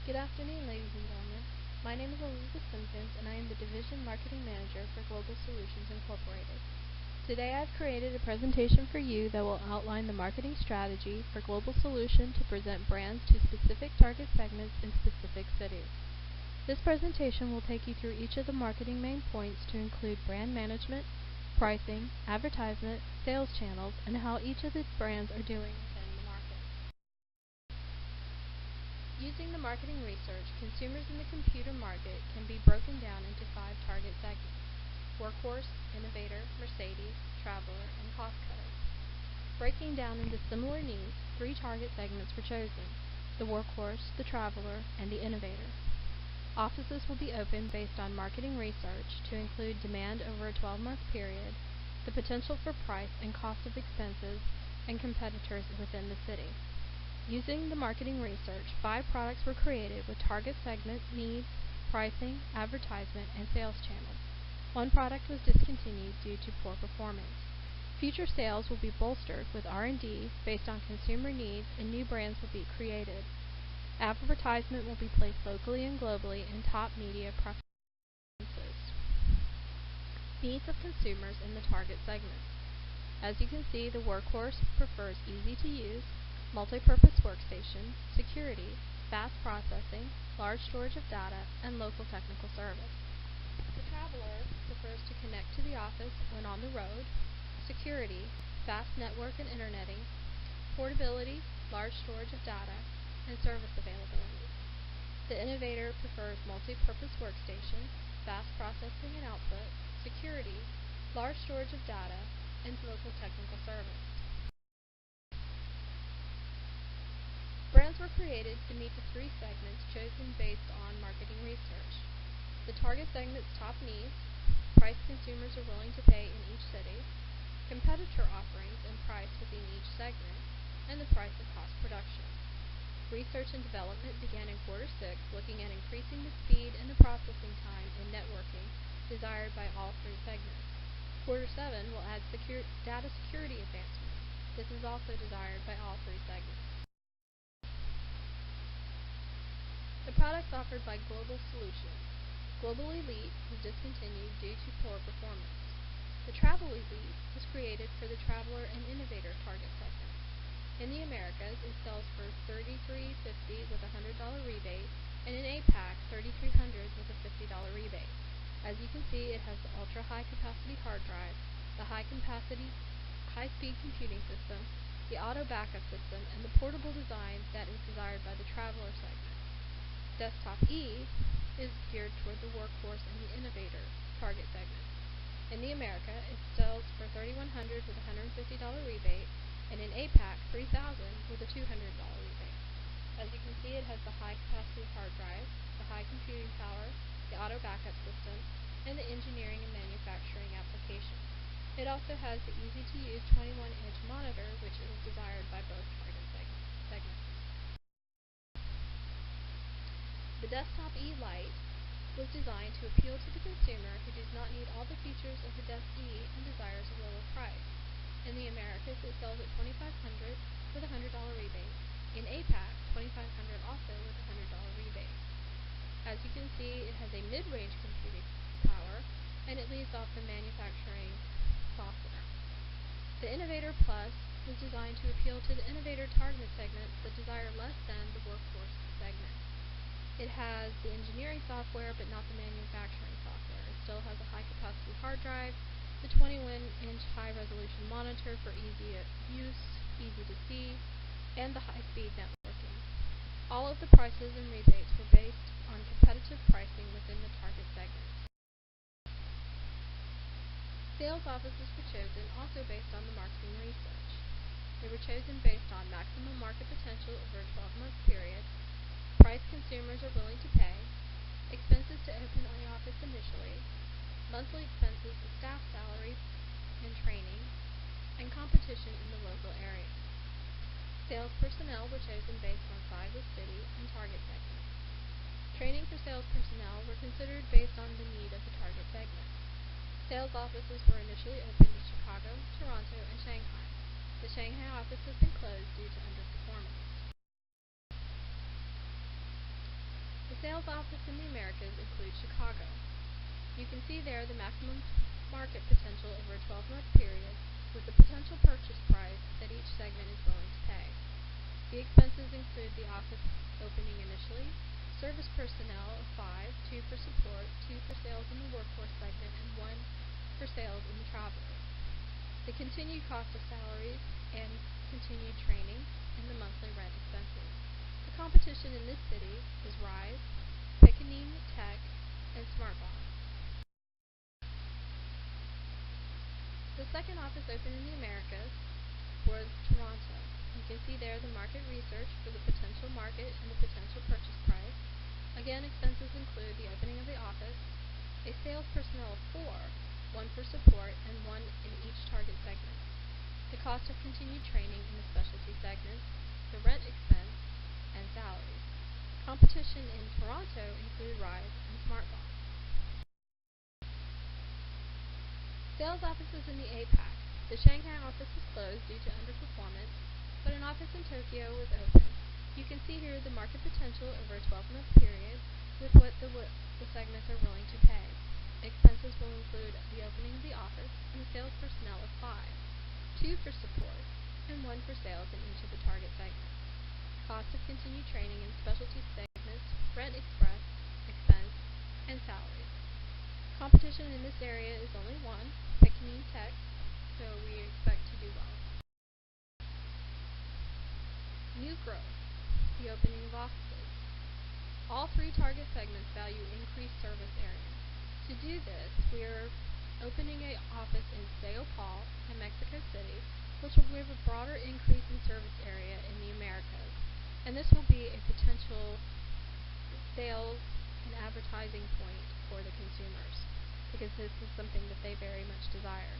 Good afternoon, ladies and gentlemen. My name is Elizabeth Simpkins, and I am the Division Marketing Manager for Global Solutions Incorporated. Today I've created a presentation for you that will outline the marketing strategy for Global Solution to present brands to specific target segments in specific cities. This presentation will take you through each of the marketing main points to include brand management, pricing, advertisement, sales channels, and how each of the brands are doing within the market. Using the marketing research, consumers in the computer market can be broken down into 5 target segments: Workhorse, Innovator, Mercedes, Traveler, and Cost Cutter. Breaking down into similar needs, 3 target segments were chosen: the Workhorse, the Traveler, and the Innovator. Offices will be opened based on marketing research to include demand over a 12-month period, the potential for price and cost of expenses, and competitors within the city. Using the marketing research, 5 products were created with target segment, needs, pricing, advertisement, and sales channels. 1 product was discontinued due to poor performance. Future sales will be bolstered with R&D based on consumer needs, and new brands will be created. Advertisement will be placed locally and globally in top media preferences. Needs of consumers in the target segments. As you can see, the Workhorse prefers easy to use, multi-purpose workstation, security, fast processing, large storage of data, and local technical service. The Traveler prefers to connect to the office when on the road, security, fast network and interneting, portability, large storage of data, and service availability. The Innovator prefers multi-purpose workstation, fast processing and output, security, large storage of data, and local technical service. Brands were created to meet the 3 segments chosen based on marketing research: the target segment's top needs, price consumers are willing to pay in each city, competitor offerings and price within each segment, and the price of cost production. Research and development began in Quarter 6, looking at increasing the speed and the processing time in networking desired by all 3 segments. Quarter 7 will add data security advancements. This is also desired by all 3 segments. The products offered by Global Solutions. Global Elite was discontinued due to poor performance. The Travel Elite was created for the Traveler and Innovator target segments. In the Americas, it sells for $33.50 with a $100 rebate, and in APAC, $3,300 with a $50 rebate. As you can see, it has the ultra-high capacity hard drive, the high-capacity, high-speed computing system, the auto backup system, and the portable design that is desired by the Traveler segment. Desktop E is geared toward the Workhorse and the Innovator target segment. In the America, it sells for $3,100 with a $150 rebate, and in APAC, $3,000 with a $200 rebate. As you can see, it has the high-capacity hard drive, the high computing power, the auto backup system, and the engineering and manufacturing applications. It also has the easy-to-use 21-inch monitor, which is desired by both target segments. The Desktop E Lite was designed to appeal to the consumer who does not need all the features of the Desk E and desires a lower price. In the Americas, it sells at $2,500 with a $100 rebate. In APAC, $2,500 also with a $100 rebate. As you can see, it has a mid-range computing power, and it leaves off the manufacturing software. The Innovator Plus was designed to appeal to the Innovator target segments that desire less than the Workhorse segment. It has the engineering software, but not the manufacturing software. It still has a high-capacity hard drive, the 21-inch high-resolution monitor for easy use, easy to see, and the high-speed networking. All of the prices and rebates were based on competitive pricing within the target segments. Sales offices were chosen also based on the marketing research. They were chosen based on maximum market potential over a 12-month period, price consumers are willing to pay, expenses to open the office initially, monthly expenses and staff salary and training, and competition in the local area. Sales personnel were chosen based on size of city and target segment. Training for sales personnel were considered based on the need of the target segment. Sales offices were initially opened in Chicago, Toronto, and Shanghai. The Shanghai office has been closed due to underperformance. sales office in the Americas includes Chicago. You can see there the maximum market potential over a 12-month period with the potential purchase price that each segment is willing to pay. The expenses include the office opening initially, service personnel of 5, 2 for support, 2 for sales in the workforce segment, and 1 for sales in the traveler. The continued cost of salaries and continued training, and the monthly rent expenses. The competition in this city is Rise, Pickaninny Tech, and SmartBox. The second office opened in the Americas was Toronto. You can see there the market research for the potential market and the potential purchase price. Again, expenses include the opening of the office, a sales personnel of 4, 1 for support, and 1 in each target segment. The cost of continued training in the specialty segments, the rent expense, and salaries. Competition in Toronto include Rise and SmartBox. Sales offices in the APAC. The Shanghai office was closed due to underperformance, but an office in Tokyo was open. You can see here the market potential over a 12-month period with what the segments are willing to pay. Expenses will include the opening of the office and the sales personnel of 5, 2 for support, and 1 for sales in each of the target segments. Cost of continued training in specialty segments, rent expense, and salaries. Competition in this area is only 1, Pickaninny Tech, so we expect to do well. New growth, the opening of offices. All 3 target segments value increased service area. To do this, we are opening an office in Sao Paulo and Mexico City, which will give a broader increase in service area in the Americas, and this will be a potential sales and advertising point for the consumers, because this is something that they very much desire.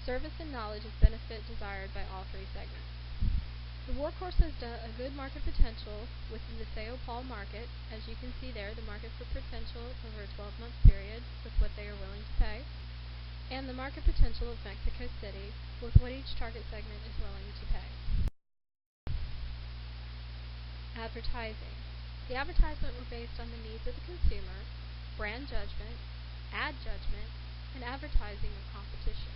Service and knowledge is benefit desired by all 3 segments. The Workhorse has a good market potential within the Sao Paulo market. As you can see there, the market for potential over a 12-month period with what they are willing to pay, and the market potential of Mexico City with what each target segment is willing to pay. Advertising. The advertisement were based on the needs of the consumer, brand judgment, ad judgment, and advertising of competition.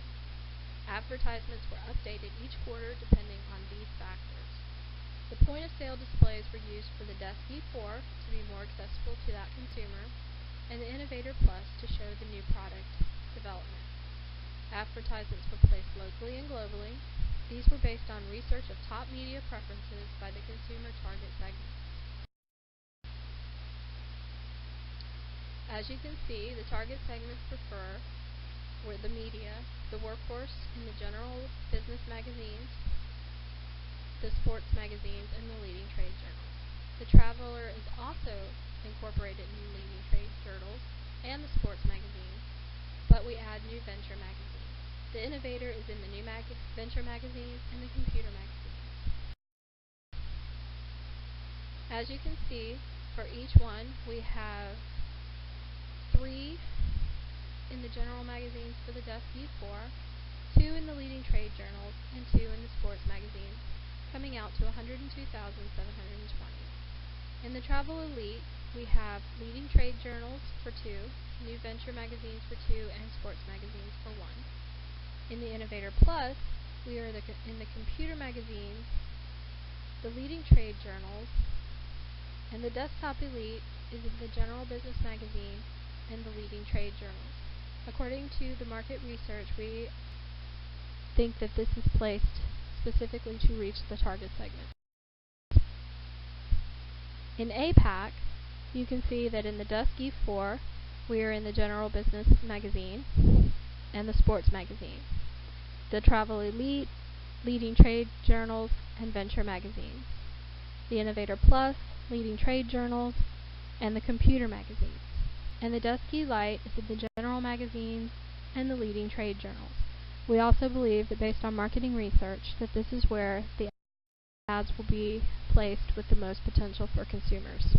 Advertisements were updated each quarter depending on these factors. The point-of-sale displays were used for the Desk E4 to be more accessible to that consumer, and the Innovator Plus to show the new product development. Advertisements were placed locally and globally. These were based on research of top media preferences by the consumer target segment. As you can see, the target segments prefer were the media, the Workhorse in the general business magazines, the sports magazines, and the leading trade journals. The Traveler is also incorporated in the leading trade journals and the sports magazines, but we add new venture magazines. The Innovator is in the new venture magazines and the computer magazines. As you can see, for each one, we have 3 in the general magazines for the Desk E4, 2 in the leading trade journals, and 2 in the sports magazines, coming out to 102,720. In the Travel Elite, we have leading trade journals for 2, new venture magazines for 2, and sports magazines for 1. In the Innovator Plus, we are in the computer magazines, the leading trade journals, and the Desktop Elite is in the general business magazine and the leading trade journals. According to the market research, we think that this is placed specifically to reach the target segment. In APAC, you can see that in the Desk E4, we are in the general business magazine and the sports magazine, the Travel Elite, leading trade journals, and venture magazines, the Innovator Plus, leading trade journals, and the computer magazines. And the Desk E-Lite is in the general magazines and the leading trade journals. We also believe that based on marketing research that this is where the ads will be placed with the most potential for consumers.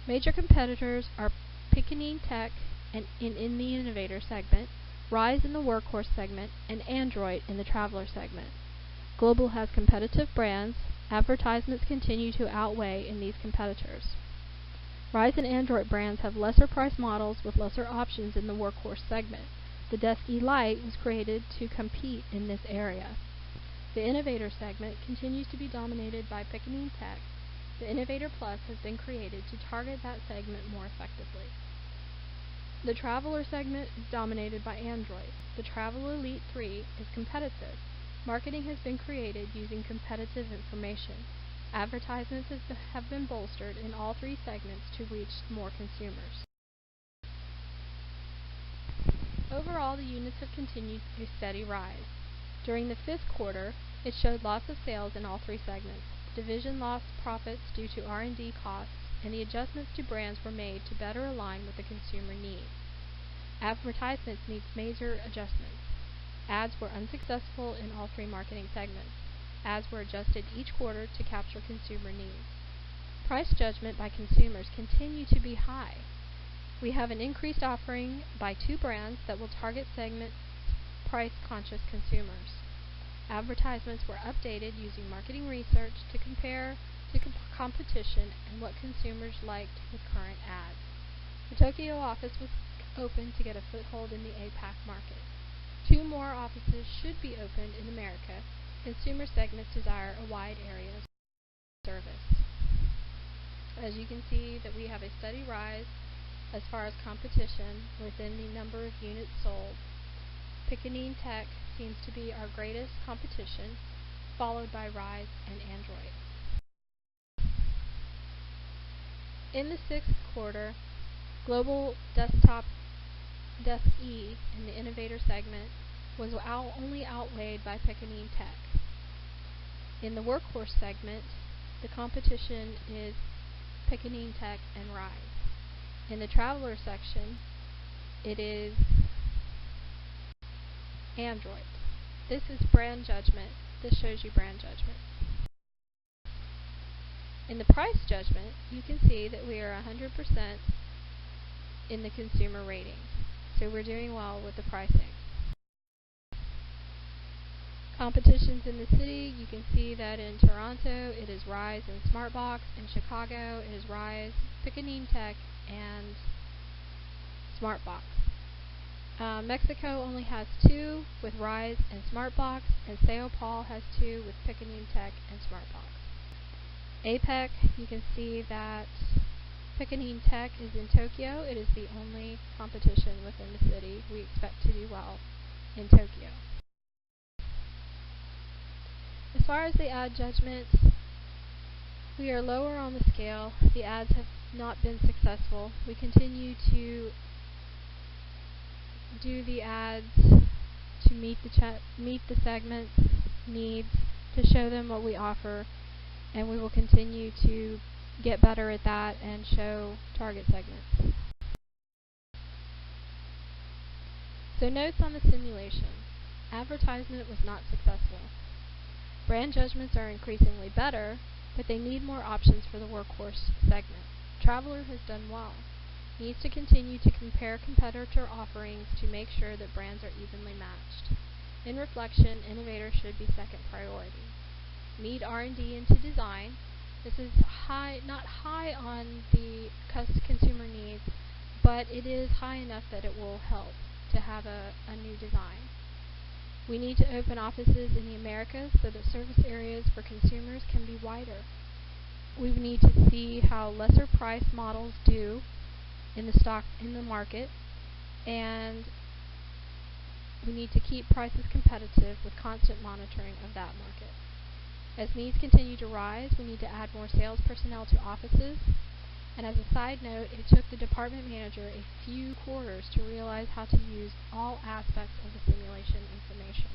Major competitors are Pickaninny Tech and in the Innovator segment, Rise in the Workhorse segment, and Android in the Traveler segment. Global has competitive brands. Advertisements continue to outweigh in these competitors. Rise and Android brands have lesser price models with lesser options in the workhorse segment. The Desk E Lite was created to compete in this area. The Innovator segment continues to be dominated by Pickaninny Tech. The Innovator Plus has been created to target that segment more effectively. The Traveler segment is dominated by Android. The Traveler Elite 3 is competitive. Marketing has been created using competitive information. Advertisements have been bolstered in all three segments to reach more consumers. Overall, the units have continued a steady rise. During the fifth quarter, it showed lots of sales in all three segments. The division lost profits due to R&D costs, and the adjustments to brands were made to better align with the consumer needs. Advertisements needs major adjustments. Ads were unsuccessful in all three marketing segments. Ads were adjusted each quarter to capture consumer needs. Price judgment by consumers continue to be high. We have an increased offering by two brands that will target segments price-conscious consumers. Advertisements were updated using marketing research to compare to competition and what consumers liked with current ads. The Tokyo office was opened to get a foothold in the APAC market. 2 more offices should be opened in America. Consumer segments desire a wide area of service. As you can see that we have a steady rise as far as competition within the number of units sold. Pickaninny Tech seems to be our greatest competition, followed by Rise and Android. In the sixth quarter, Global Desktop Desk E in the Innovator segment was only outweighed by Pickaninny Tech. In the Workhorse segment, the competition is Pickaninny Tech and Rise. In the Traveler section, it is Android. This is brand judgment. This shows you brand judgment. In the price judgment, you can see that we are 100% in the consumer ratings. So we're doing well with the pricing. Competitions in the city, you can see that in Toronto it is Rise and Smartbox. In Chicago it is Rise, Pickaninny Tech, and Smartbox. Mexico only has 2 with Rise and Smartbox, and Sao Paulo has 2 with Pickaninny Tech and Smartbox. APEC, you can see that Pickaninny Tech is in Tokyo. It is the only competition within the city. We expect to do well in Tokyo. As far as the ad judgments, we are lower on the scale. The ads have not been successful. We continue to do the ads to meet the segment's needs, to show them what we offer, and we will continue to get better at that and show target segments. So notes on the simulation. Advertisement was not successful. Brand judgments are increasingly better, but they need more options for the Workhorse segment. Traveler has done well. Needs to continue to compare competitor offerings to make sure that brands are evenly matched. In reflection, Innovator should be second priority. Need R&D into design. This is not high on the consumer needs, but it is high enough that it will help to have a new design. We need to open offices in the Americas so that service areas for consumers can be wider. We need to see how lesser price models do in the market, and we need to keep prices competitive with constant monitoring of that market. As needs continue to rise, we need to add more sales personnel to offices. And as a side note, it took the department manager a few quarters to realize how to use all aspects of the simulation information.